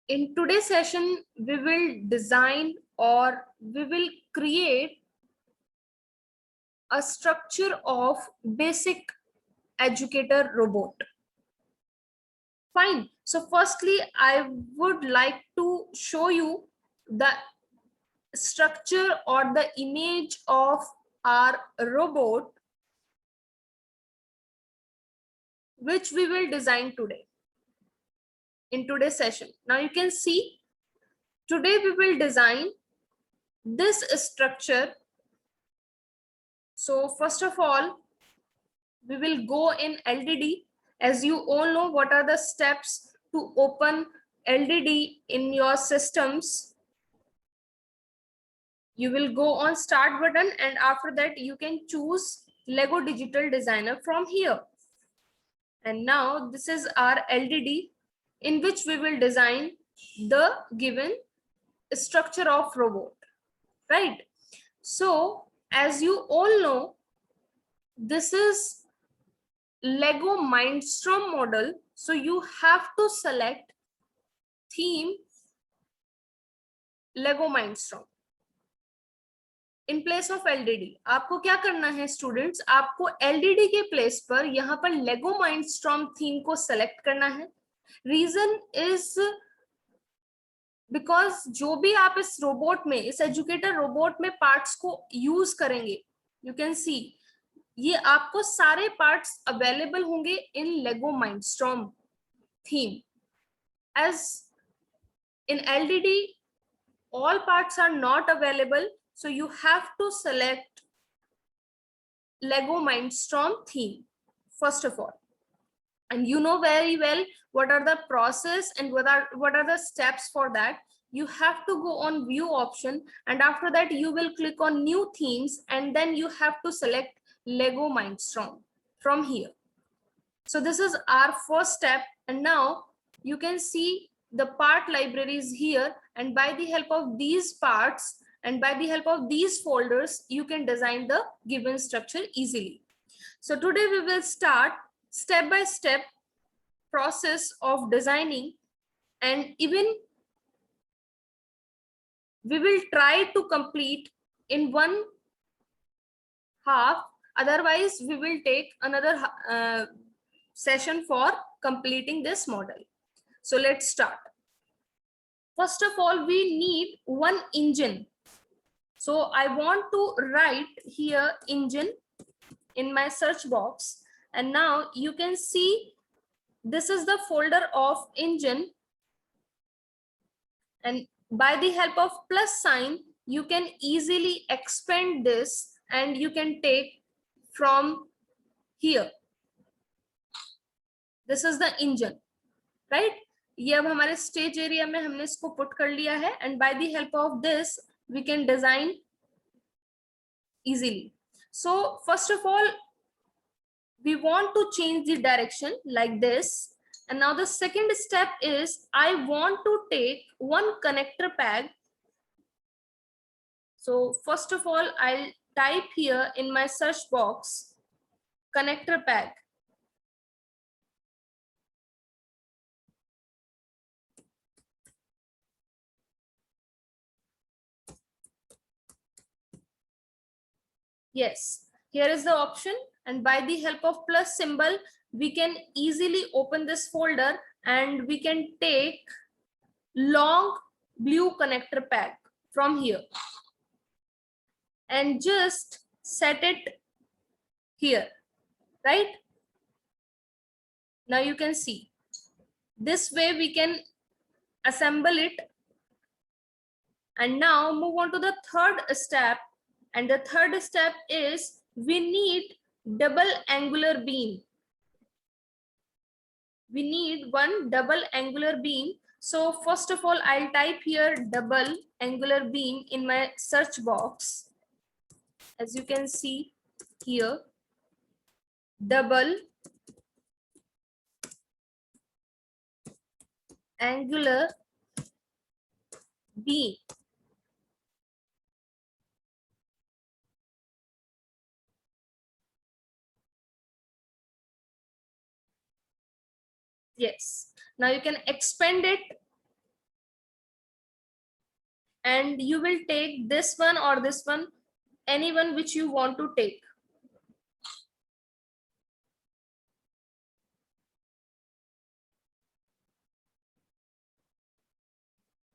In today's session, we will design or we will create a structure of basic educator robot. Fine. So firstly, I would like to show you the structure or the image of our robot, which we will design today in today's session. Now you can see, today we will design this structure. So first of all, we will go in LDD. As you all know, what are the steps to open LDD in your systems? You will go on start button, and after that you can choose Lego Digital Designer from here. And now this is our LDD in which we will design the given structure of robot, right? So as you all know, this is Lego Mindstorm model. So you have to select theme Lego Mindstorm in place of LDD. आपको क्या करना है students, आपको LDD के place पर यहाँ पर Lego Mindstorm theme को सेलेक्ट करना है. रीजन इज बिकॉज जो भी आप इस रोबोट में, इस एजुकेटर रोबोट में पार्ट्स को यूज करेंगे, यू कैन सी ये आपको सारे पार्ट्स अवेलेबल होंगे इन Lego Mindstorm theme. As in LDD, all parts are not available, so you have to select Lego Mindstorm theme first of all. And you know very well what are the process and what are the steps for that. You have to go on view option, and after that you will click on new themes, and then you have to select Lego Mindstorm from here. So this is our first step, and now you can see the part libraries here, and by the help of these parts and by the help of these folders, you can design the given structure easily. So today we will start step by step process of designing, and even we will try to complete in one half, otherwise we will take another session for completing this model. So let's start. First of all, we need one engine. So I want to write here engine in my search box, and now you can see this is the folder of engine, and by the help of plus sign you can easily expand this and you can take from here. This is the engine, right? ये अब हमारे stage area में हमने इसको put कर लिया है, and by the help of this we can design easily. So first of all, we want to change the direction like this. And now the second step is I want to take one connector pad. So first of all, I'll type here in my search box connector pad. Yes, here is the option, and by the help of plus symbol we can easily open this folder and we can take long blue connector pad from here and just set it here, right? Now you can see this way we can assemble it. And now move on to the third step, and the third step is we need double angular beam. We need one double angular beam. So first of all, I'll type here double angular beam in my search box. As you can see here, double angular beam. Yes, now you can expand it and you will take this one or this one, anyone which you want to take.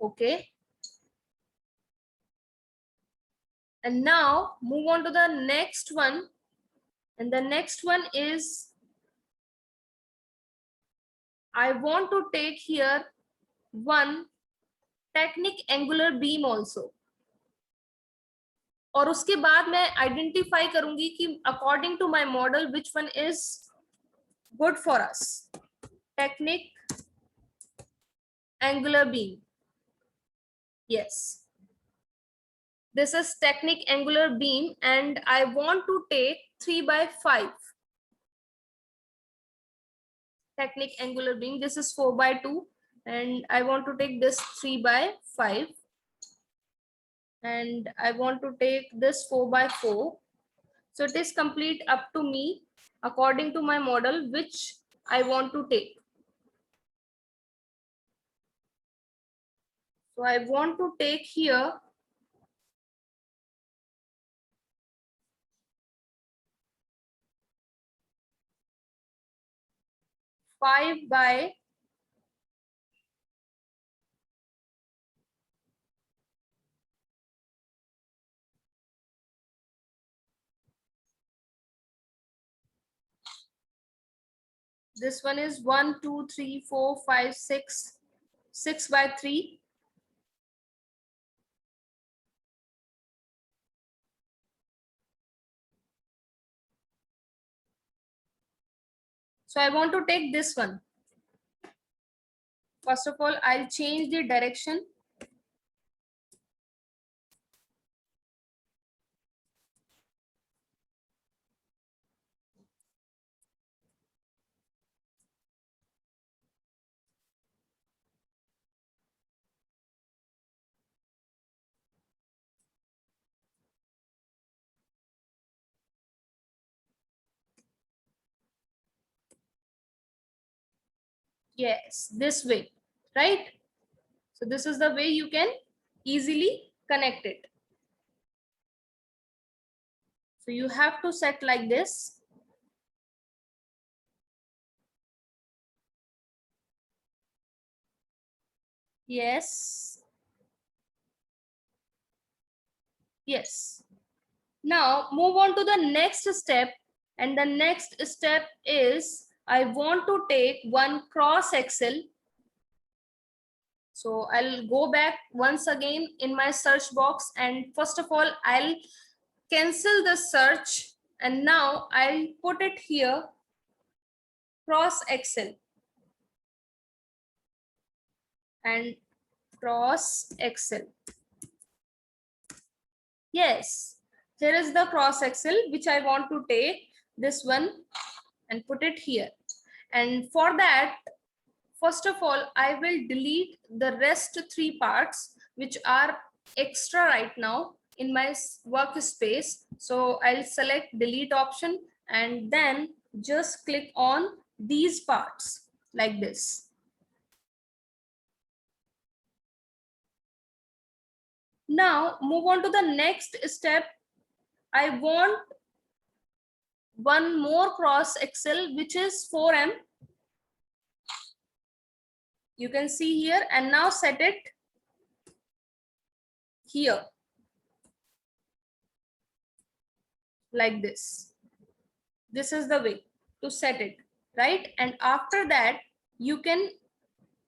Okay. And now move on to the next one. And the next one is, I want to take here one technic angular beam also. और उसके बाद मैं identify करूंगी कि according to my model which one is good for us. Technique angular beam. Yes, this is technic angular beam and I want to take 3/5. Technic angular beam, this is 4/2 and I want to take this 3/5 and I want to take this 4/4. So it is complete up to me according to my model which I want to take. So I want to take here 5 by this one is 1, 2, 3, 4, 5, 6, 6/3. So I want to take this one. First of all, I'll change the direction. Yes, this way, right? So this is the way you can easily connect it. So you have to set like this. Yes. Yes. Now move on to the next step. And the next step is I want to take one cross axle. So I'll go back once again in my search box and first of all, I'll cancel the search and now I'll put it here, cross axle and cross axle. Yes, here is the cross axle which I want to take this one and put it here. And for that, first of all, I will delete the rest 3 parts which are extra right now in my workspace. So I'll select delete option and then just click on these parts like this. Now move on to the next step. I want one more cross axle which is 4M. You can see here and now set it here like this. This is the way to set it, right? And after that, you can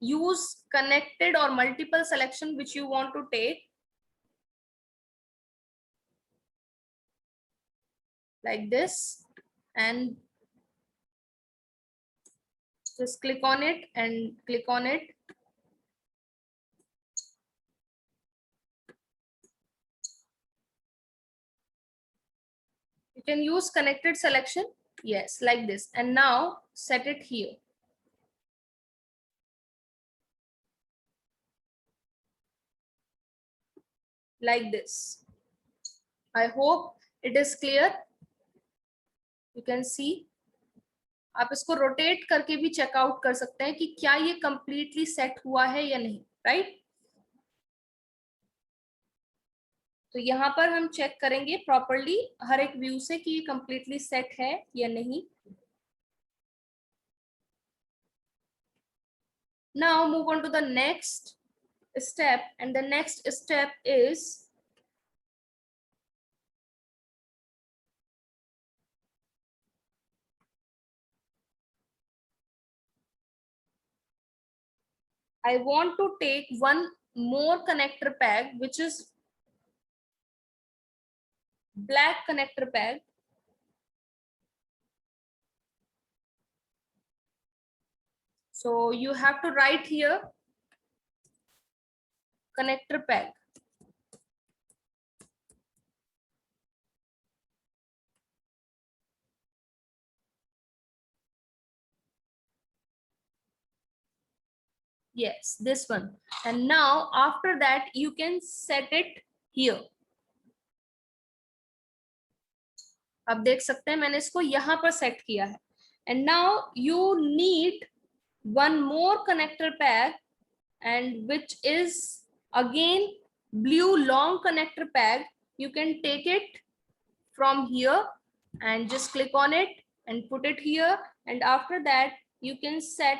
use connected or multiple selection which you want to take like this and just click on it and click on it. You can use connected selection. Yes, like this. And now set it here. Like this. I hope it is clear. You can see. आप इसको rotate करके भी checkout कर सकते हैं कि क्या ये कंप्लीटली सेट हुआ है या नहीं, राइट? तो यहाँ पर हम चेक करेंगे प्रॉपरली हर एक व्यू से कि ये कंप्लीटली सेट है या नहीं. Now move on to the next step, and the next step is I want to take one more connector pack, which is black connector pack. So you have to write here connector pack. Yes, this one. And now after that you can set it here. अब देख सकते हैं मैंने इसको यहाँ पर set किया है. And now you need one more connector pack, and which is again blue long connector pack. You can take it from here and just click on it and put it here, and after that you can set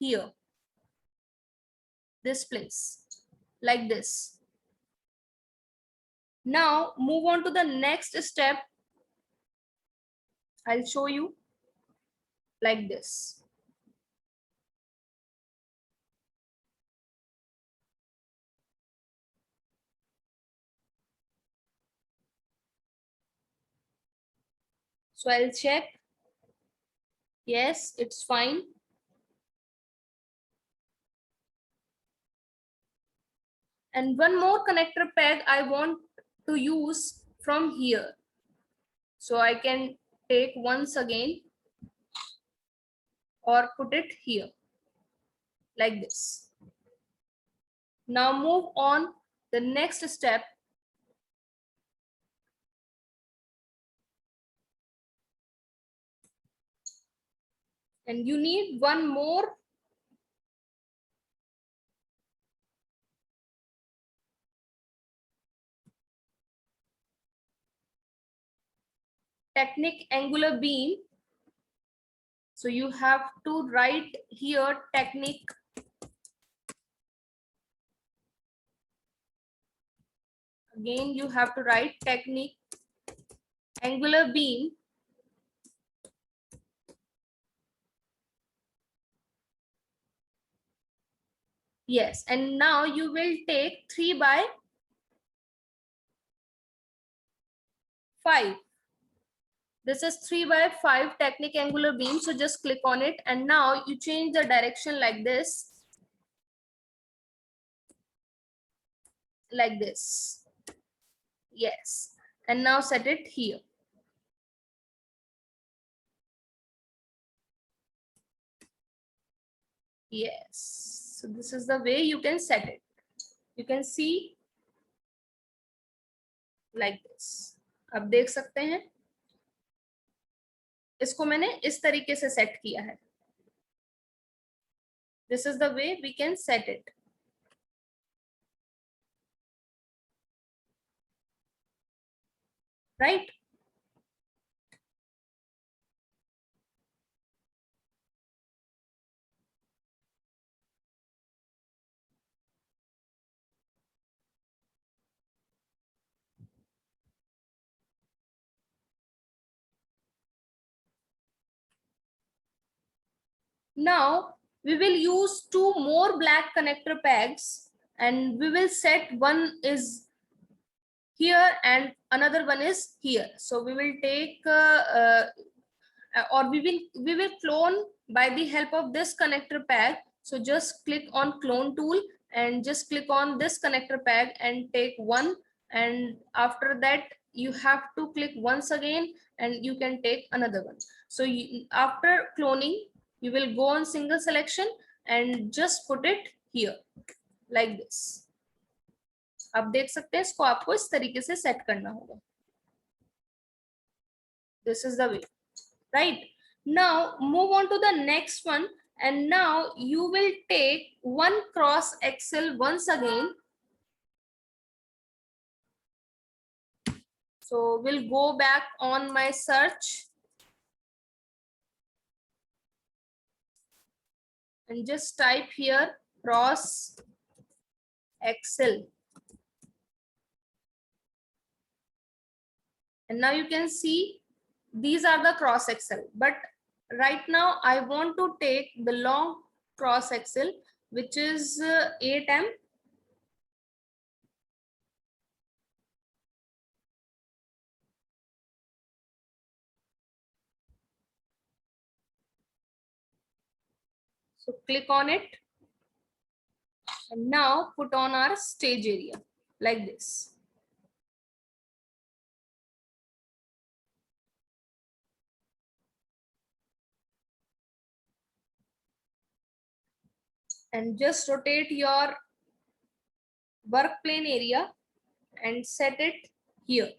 here, this place, like this. Now move on to the next step. I'll show you like this. So I'll check. Yes, it's fine. And one more connector pack I want to use from here. So I can take once again or put it here like this. Now move on the next step. And you need one more Technic angular beam. So you have to write here Technic again. You have to write Technic angular beam. Yes, and now you will take 3/5. This is 3/5 Technic angular beam. So just click on it, and now you change the direction like this. Like this. Yes, and now set it here. Yes, so this is the way you can set it. You can see like this. अब देख सकते हैं इसको मैंने इस तरीके से set किया है. This is the way we can set it. Right? Now we will use two more black connector pegs, and we will set one is here and another one is here. So we will take or we will clone by the help of this connector peg. So just click on clone tool and just click on this connector peg and take one, and after that you have to click once again and you can take another one. So after cloning you will go on single selection and just put it here like this. आप देख सकते हैं इसको आपको इस तरीके से set करना होगा. This is the way. Right? Now move on to the next one, and now you will take one cross axle once again So we'll go back on my search and just type here cross axle. And now you can see these are the cross axle, but right now I want to take the long cross axle, which is 8 m. So click on it and now put on our stage area like this. And just rotate your work plane area and set it here.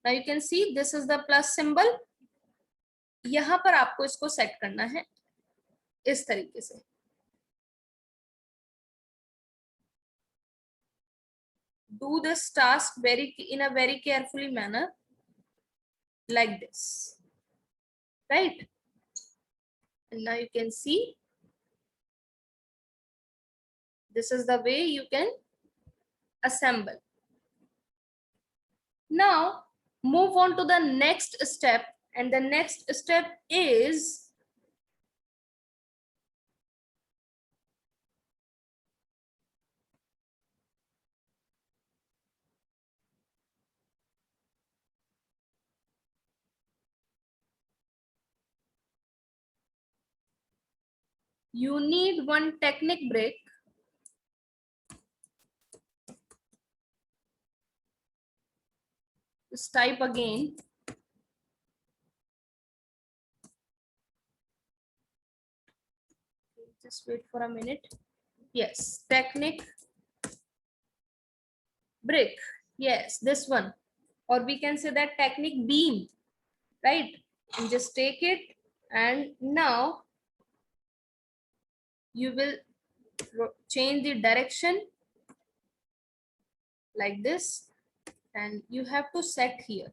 Now you can see this is the plus symbol. यहाँ पर आपको इसको set करना है इस तरीके से. Do this task in a very carefully manner like this, right? And now you can see this is the way you can assemble. Now move on to the next step, and the next step is you need one Technic brick. Just type again. Just wait for a minute. Yes, Technic brick. Yes, this one. Or we can say that Technic beam, right? And just take it, and now you will change the direction like this, and you have to set here,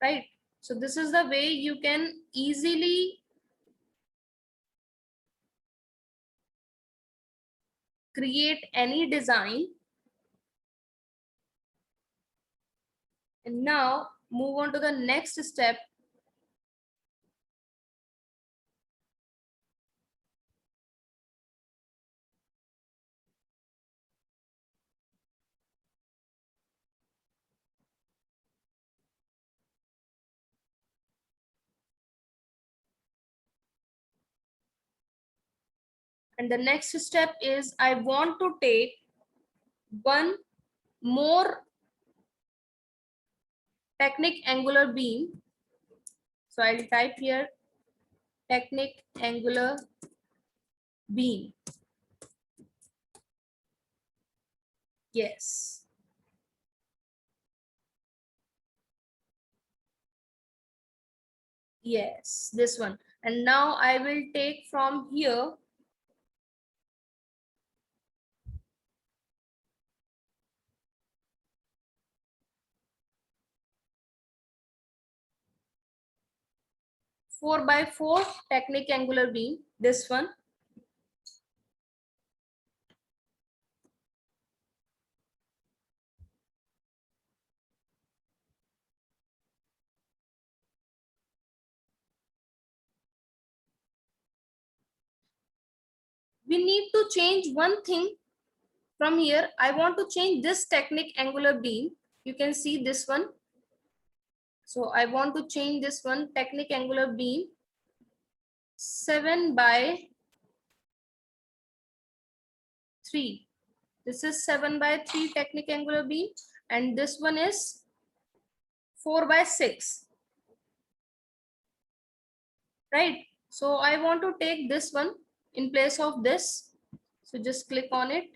right? So this is the way you can easily create any design. And now move on to the next step. And the next step is I want to take one more Technic angular beam. So I'll type here Technic angular beam. Yes. Yes, this one. And now I will take from here four by four Technic angular beam, this one. We need to change one thing from here. I want to change this Technic angular beam. You can see this one. So I want to change this one Technic angular beam 7 by 3. This is 7 by 3 Technic angular beam, and this one is 4 by 6. Right? So I want to take this one in place of this. So just click on it,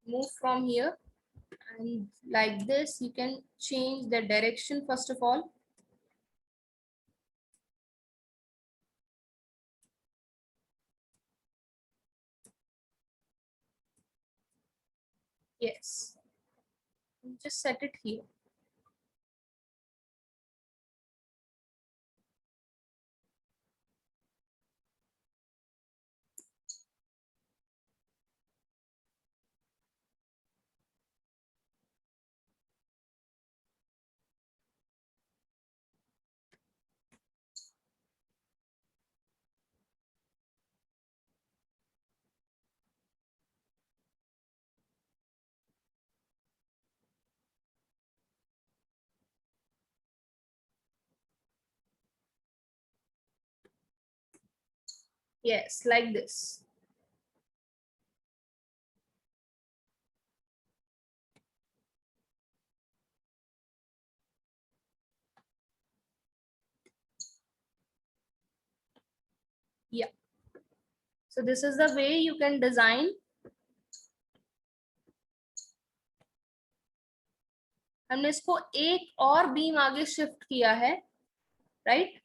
move from here, and like this you can change the direction first of all. Yes, just set it here. Yes, like this. Yeah. So this is the way you can design. हमने इसको एक और beam आगे shift किया है, right?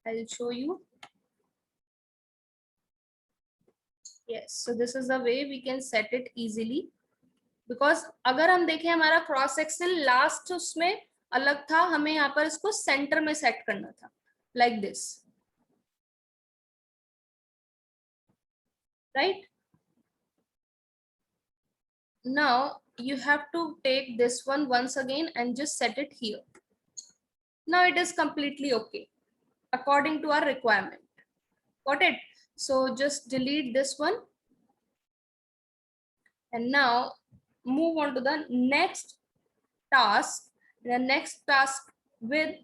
I'll show you. Yes, so this is the way we can set it easily. Because अगर हम देखें हमारा क्रॉस सेक्शन लास्ट उसमें अलग था, हमें यहाँ पर इसको सेंटर में सेट करना था, like this, right? Now you have to take this one once again and just set it here. Now it is completely okay according to our requirement. Got it? So just delete this one and now move on to the next task. The next task with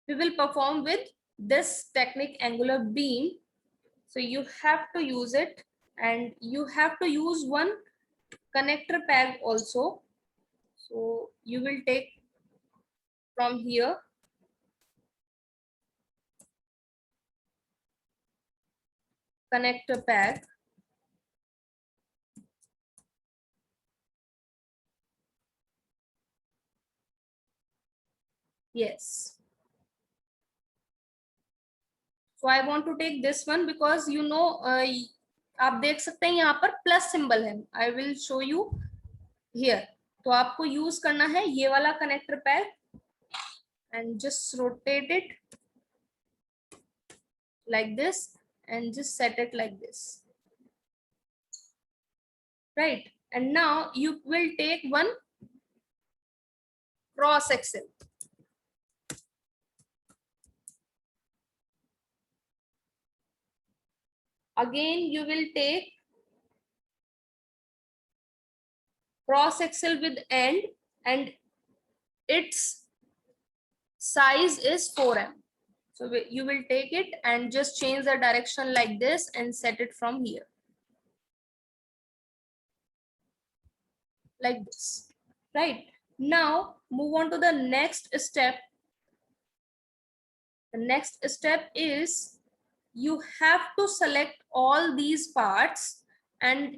we will perform with this technique, angular beam. So you have to use it, and you have to use one connector peg also. So you will take from here, connector peg. Yes. So I want to take this one because you know आप देख सकते हैं यहाँ पर plus symbol है. I will show you here. तो आपको use करना है ये वाला connector pad and just rotate it like this and just set it like this, right? And now you will take one cross section. Again you will take cross axle with end and its size is 4m. So you will take it and just change the direction like this and set it from here like this, right? Now move on to the next step. The next step is you have to select all these parts and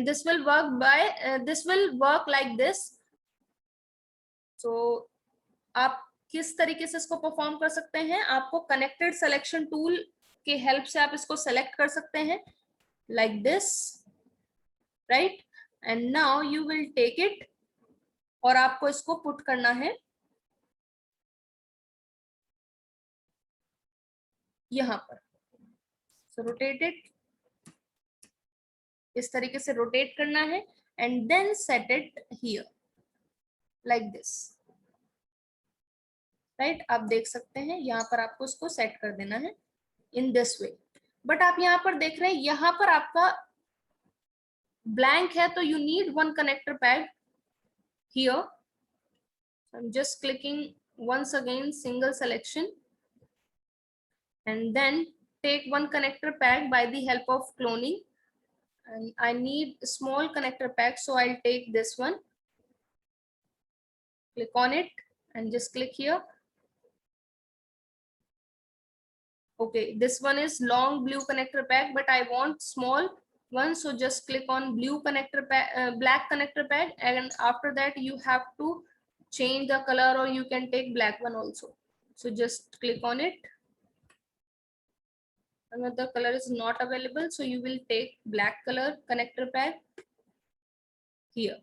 this will work like this. So आप किस तरीके से इसको perform कर सकते हैं, आपको connected selection tool के हेल्प से आप इसको सेलेक्ट कर सकते हैं like this, right? And now you will take it और आपको इसको पुट करना है यहाँ पर. So rotate it, इस तरीके से रोटेट करना है and then set it here like this, right? आप देख सकते हैं यहाँ पर आपको इसको सेट कर देना है in this way. बट आप यहाँ पर देख रहे हैं यहाँ पर आपका ब्लैंक है तो you need one connector peg here. I'm just clicking once again single selection and then take one connector peg by the help of cloning, and I need a small connector peg, so I'll take this one, click on it and just click here. Okay, this one is long blue connector peg, but I want small one, so just click on blue connector peg, black connector peg, and after that you have to change the color, or you can take black one also. So just click on it. Another color is not available, so you will take black color connector pack here,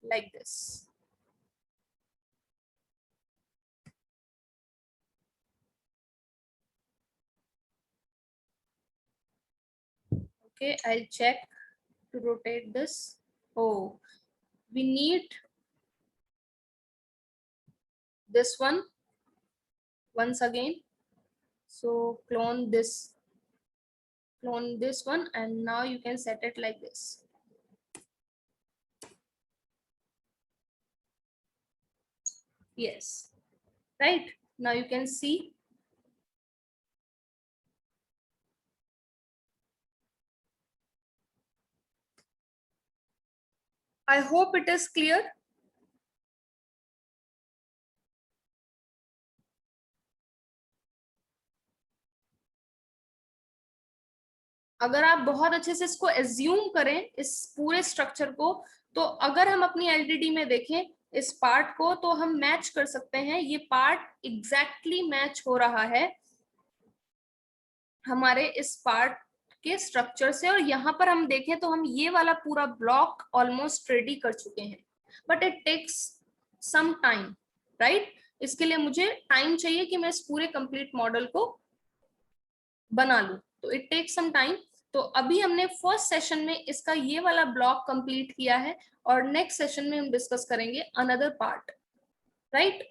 like this. Okay, I'll check to rotate this. Oh, we need this one once again. So clone this one, and now you can set it like this. Yes, right. Now you can see. I hope it is clear. अगर आप बहुत अच्छे से इसको assume करें इस पूरे structure को, तो अगर हम अपनी एलडीडी में देखें इस पार्ट को, तो हम मैच कर सकते हैं। ये पार्ट एग्जैक्टली मैच हो रहा है हमारे इस पार्ट के स्ट्रक्चर से, और यहाँ पर हम देखें तो हम ये वाला पूरा ब्लॉक ऑलमोस्ट रेडी कर चुके हैं, but it takes some time, right. इसके लिए मुझे टाइम चाहिए कि मैं इस पूरे कंप्लीट मॉडल को बना लूं, तो इट टेक्स सम टाइम। तो अभी हमने फर्स्ट सेशन में इसका ये वाला ब्लॉक कंप्लीट किया है, और नेक्स्ट सेशन में हम डिस्कस करेंगे अनदर पार्ट, राइट।